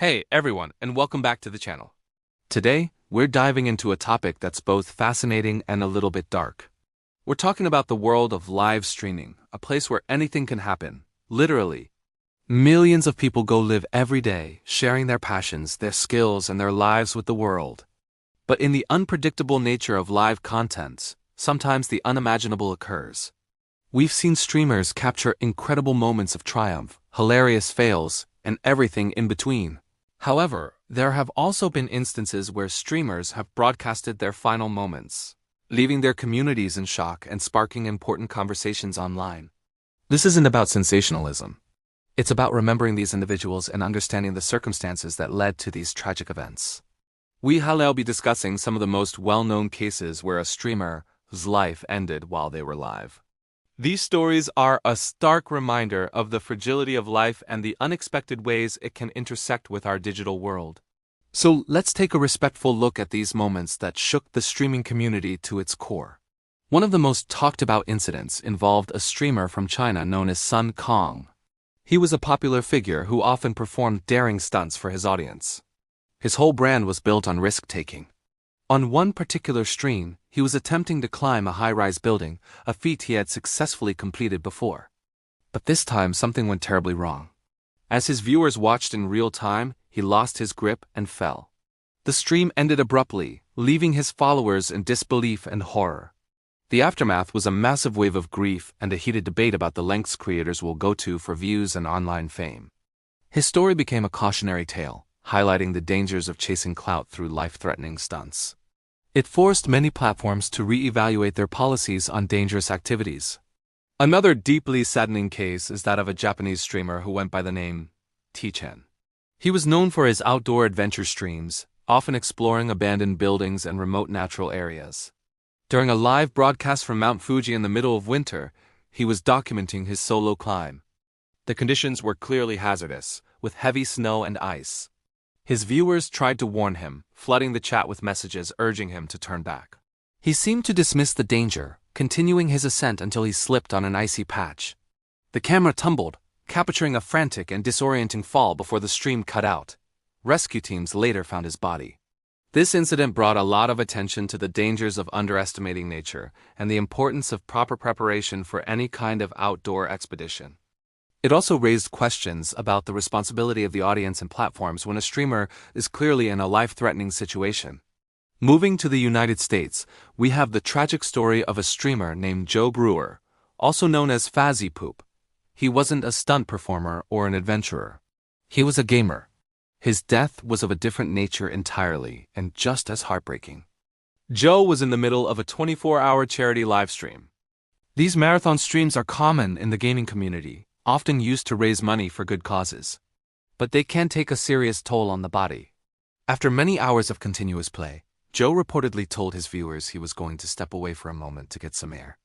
Hey everyone, and welcome back to the channel. Today, we're diving into a topic that's both fascinating and a little bit dark. We're talking about the world of live streaming, a place where anything can happen, literally. Millions of people go live every day, sharing their passions, their skills, and their lives with the world. But in the unpredictable nature of live content, sometimes the unimaginable occurs. We've seen streamers capture incredible moments of triumph, hilarious fails, and everything in between. However, there have also been instances where streamers have broadcasted their final moments, leaving their communities in shock and sparking important conversations online. This isn't about sensationalism. It's about remembering these individuals and understanding the circumstances that led to these tragic events. We'll be discussing some of the most well-known cases where a streamer's life ended while they were live. These stories are a stark reminder of the fragility of life and the unexpected ways it can intersect with our digital world. So let's take a respectful look at these moments that shook the streaming community to its core. One of the most talked about incidents involved a streamer from China known as Sun Kong. He was a popular figure who often performed daring stunts for his audience. His whole brand was built on risk-taking. On one particular stream, he was attempting to climb a high-rise building, a feat he had successfully completed before. But this time something went terribly wrong. As his viewers watched in real time, he lost his grip and fell. The stream ended abruptly, leaving his followers in disbelief and horror. The aftermath was a massive wave of grief and a heated debate about the lengths creators will go to for views and online fame. His story became a cautionary tale, highlighting the dangers of chasing clout through life-threatening stunts. It forced many platforms to re-evaluate their policies on dangerous activities. Another deeply saddening case is that of a Japanese streamer who went by the name T-Chen. He was known for his outdoor adventure streams, often exploring abandoned buildings and remote natural areas. During a live broadcast from Mount Fuji in the middle of winter, he was documenting his solo climb. The conditions were clearly hazardous, with heavy snow and ice. His viewers tried to warn him, flooding the chat with messages urging him to turn back. He seemed to dismiss the danger, continuing his ascent until he slipped on an icy patch. The camera tumbled, capturing a frantic and disorienting fall before the stream cut out. Rescue teams later found his body. This incident brought a lot of attention to the dangers of underestimating nature and the importance of proper preparation for any kind of outdoor expedition. It also raised questions about the responsibility of the audience and platforms when a streamer is clearly in a life-threatening situation. Moving to the United States, we have the tragic story of a streamer named Joe Brewer, also known as Fazzy Poop. He wasn't a stunt performer or an adventurer. He was a gamer. His death was of a different nature entirely and just as heartbreaking. Joe was in the middle of a 24-hour charity livestream. These marathon streams are common in the gaming community, often used to raise money for good causes. But they can take a serious toll on the body. After many hours of continuous play, Joe reportedly told his viewers he was going to step away for a moment to get some air.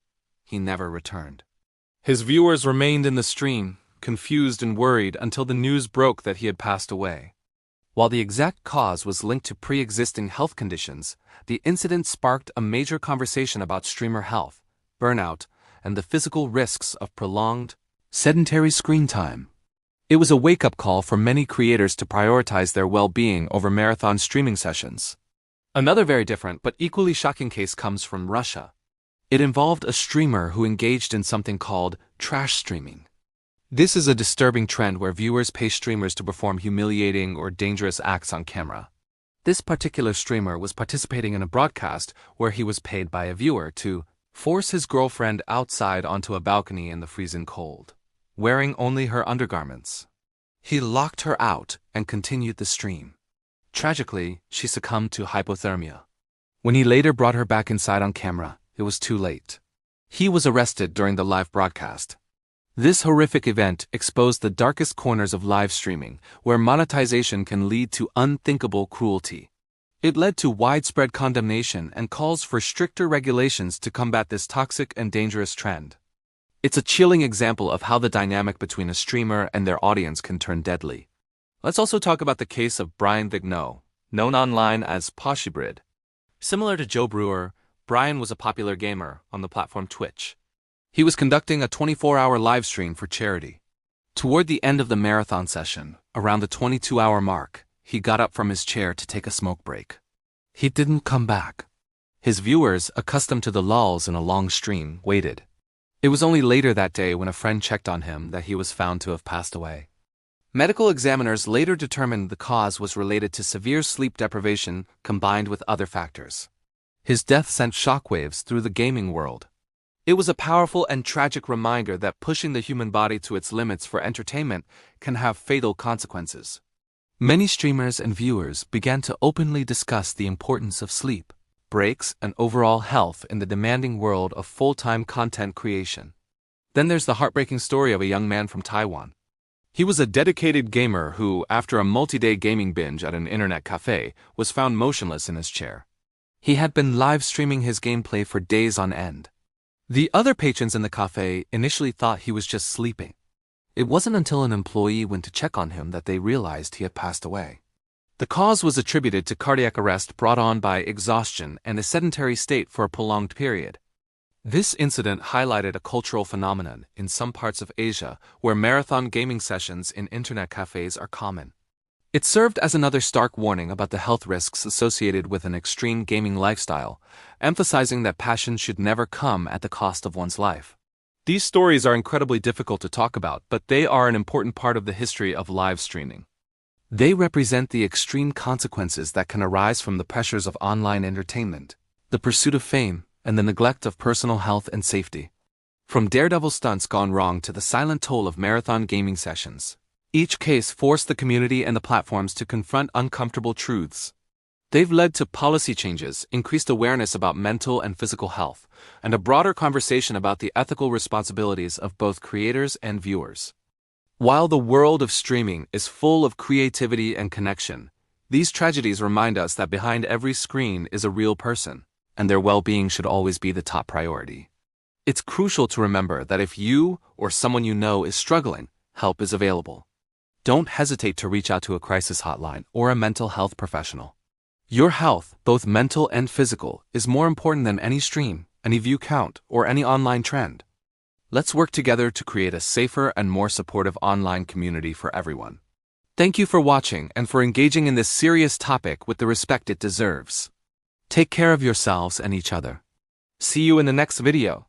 He never returned. His viewers remained in the stream, confused and worried until the news broke that he had passed away. While the exact cause was linked to pre-existing health conditions, the incident sparked a major conversation about streamer health, burnout, and the physical risks of prolonged, sedentary screen time. It was a wake-up call for many creators to prioritize their well-being over marathon streaming sessions. Another very different but equally shocking case comes from Russia. It involved a streamer who engaged in something called trash streaming. This is a disturbing trend where viewers pay streamers to perform humiliating or dangerous acts on camera. This particular streamer was participating in a broadcast where he was paid by a viewer to force his girlfriend outside onto a balcony in the freezing cold, wearing only her undergarments. He locked her out and continued the stream. Tragically, she succumbed to hypothermia. When he later brought her back inside on camera, it was too late. He was arrested during the live broadcast. This horrific event exposed the darkest corners of live streaming, where monetization can lead to unthinkable cruelty. It led to widespread condemnation and calls for stricter regulations to combat this toxic and dangerous trend. It's a chilling example of how the dynamic between a streamer and their audience can turn deadly. Let's also talk about the case of Brian Vigneault, known online as Poshybrid. Similar to Joe Brewer, Brian was a popular gamer on the platform Twitch. He was conducting a 24-hour live stream for charity. Toward the end of the marathon session, around the 22-hour mark, he got up from his chair to take a smoke break. He didn't come back. His viewers, accustomed to the lulls in a long stream, waited. It was only later that day when a friend checked on him that he was found to have passed away. Medical examiners later determined the cause was related to severe sleep deprivation combined with other factors. His death sent shockwaves through the gaming world. It was a powerful and tragic reminder that pushing the human body to its limits for entertainment can have fatal consequences. Many streamers and viewers began to openly discuss the importance of sleep, breaks, and overall health in the demanding world of full-time content creation. Then there's the heartbreaking story of a young man from Taiwan. He was a dedicated gamer who, after a multi-day gaming binge at an internet cafe, was found motionless in his chair. He had been live streaming his gameplay for days on end. The other patrons in the cafe initially thought he was just sleeping. It wasn't until an employee went to check on him that they realized he had passed away. The cause was attributed to cardiac arrest brought on by exhaustion and a sedentary state for a prolonged period. This incident highlighted a cultural phenomenon in some parts of Asia where marathon gaming sessions in internet cafes are common. It served as another stark warning about the health risks associated with an extreme gaming lifestyle, emphasizing that passion should never come at the cost of one's life. These stories are incredibly difficult to talk about, but they are an important part of the history of live streaming. They represent the extreme consequences that can arise from the pressures of online entertainment, the pursuit of fame, and the neglect of personal health and safety. From daredevil stunts gone wrong to the silent toll of marathon gaming sessions, each case forced the community and the platforms to confront uncomfortable truths. They've led to policy changes, increased awareness about mental and physical health, and a broader conversation about the ethical responsibilities of both creators and viewers. While the world of streaming is full of creativity and connection, these tragedies remind us that behind every screen is a real person, and their well-being should always be the top priority. It's crucial to remember that if you or someone you know is struggling, help is available. Don't hesitate to reach out to a crisis hotline or a mental health professional. Your health, both mental and physical, is more important than any stream, any view count, or any online trend. Let's work together to create a safer and more supportive online community for everyone. Thank you for watching and for engaging in this serious topic with the respect it deserves. Take care of yourselves and each other. See you in the next video.